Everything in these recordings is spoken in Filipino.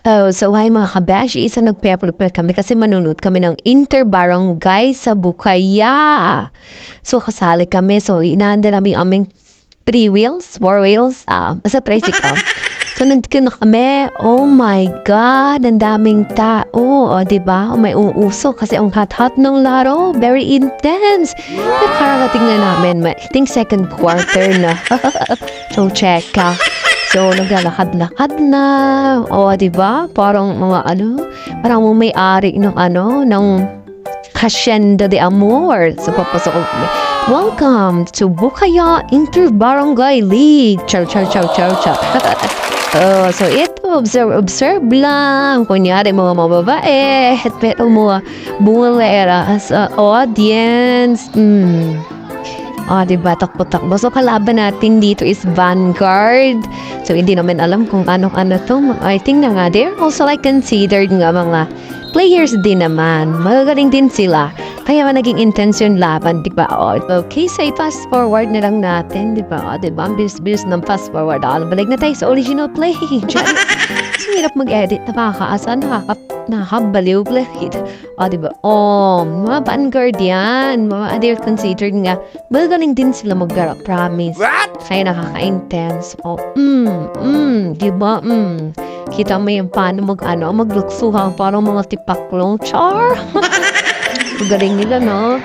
So hi mga kabeshi, isa nagpe-prepare kami kasi manunod kami ng inter-barangay sa Bukaya. So kasali kami, so inaanda namin aming 4 wheels, basta tricycle. So nandito na kami, oh my God, ang daming tao, diba? May uuso kasi ang hot-hot ng laro, very intense. Pero kararating na namin, I think second quarter na. So check ka. So, naglalakad-lakad na. O, diba? Parang mga parang may-ari ng Hacienda de Amor. So, papasok ko. Welcome to Bukaya Inter-Barangay League. Chow. So, ito, observe lang. Kunyari, mga mababae. Pero mga bumulera as audience. Diba, takbo-takbo. So, kalaban natin dito is Vanguard. So, hindi naman alam kung ano-ano to. I think na nga, they're also like considered nga mga players din naman. Magagaling din sila. Kaya naging intense yung laban, diba? Okay, so fast forward na lang natin, diba? Diba? Ang bilis-bilis ng fast forward. Balik na tayo sa original play. Kasi hirap mag-edit. Nakakaasa, nakakabaliw play. Diba? Mga Vanguard yan. They're considered nga. Magagaling din sila mag-garap, promise. What? Kaya nakaka-intense. Diba? Kita mo yung paano magluksuhan parang mga tipaklong. Char! Galing nila, no?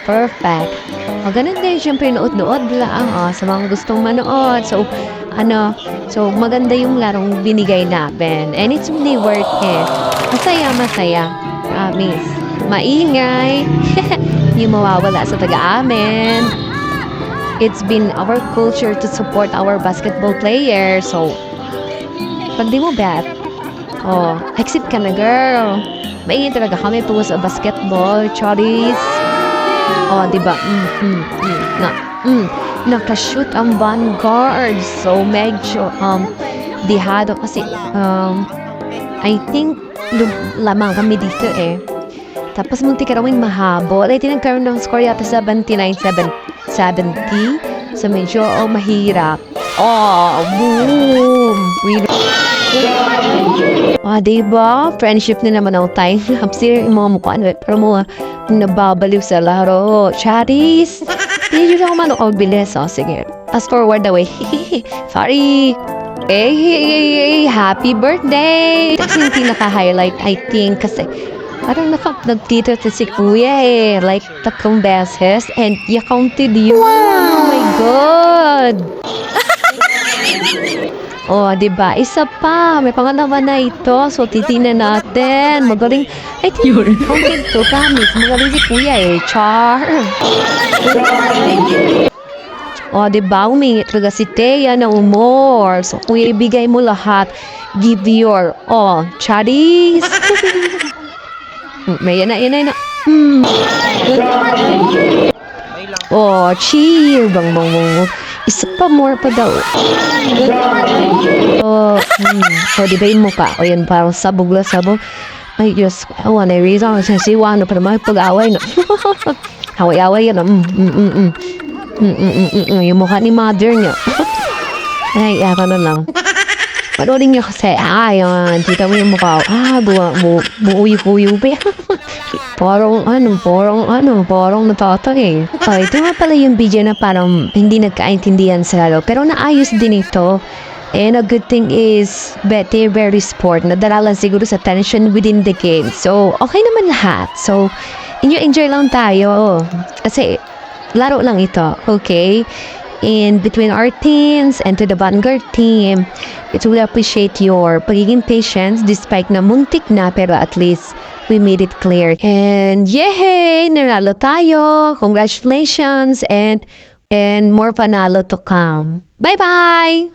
Perfect. Ganun din, syempre, nood-nood lang sa mga gustong manood. So, maganda yung larong binigay namin. And it's really worth it. Masaya. Promise. Maingay. Yung mawawala sa taga-amin. It's been our culture to support our basketball players. So, pag di mo bet, exit ka na, girl. Maingay talaga kami po sa basketball, choris. Diba? Nakashoot ang Vanguard. So, medyo, dihado kasi, I think, lamang kami dito eh. Tapos, munti ka rawing mahabol. Ay, tinagkaroon ng score yata 79-70. So, medyo, mahirap. Boom! Diba? Friendship na naman ang time. Hapsir yung mga mukha. Pero mga nababaliw sa laro. Charis! Hindi nyo naman ako bilis. Sige. Fast forward away. Sorry. Hey, happy birthday! Kasi yung pinaka-highlight, I think, kasi parang nagtito si kuya like 3 beses and you counted yun. Wow! Oh my God! Diba? Isa pa. May pangalawa na ito. So, titingnan natin. Magaling. I think, counted to. Promise. Magaling si kuya Char. Diba? Umingit talaga si Thea na umor. So, kuya, ibigay mo lahat. Give your all. Charis. Yan na. Chill. Bang. Isa pa more pa daw. Diba yung mukha? Yan, parang sabog. Ay, Diyos. Na-reason. Sasiwa, pa naman pag-away, no? Haway-away yan, yung mukha ni mother niya. Ay, ako na lang. Panoodin niyo kasi, yan, tita mo yung mukha. Buuyo-uyo pa yan. Parang natatay. Ito nga pala yung video na parang hindi nagkaintindihan sa laro. Pero naayos din ito. And a good thing is, they're very sport. Nadala lang siguro sa tension within the game. So, okay naman lahat. So, enjoy lang tayo. Kasi, laro lang ito. Okay? And between our teams and to the Vanguard team, it will appreciate your pagiging patience despite na muntik na, pero at least we made it clear. And yay! Nanalo tayo! Congratulations! And more panalo to come. Bye-bye!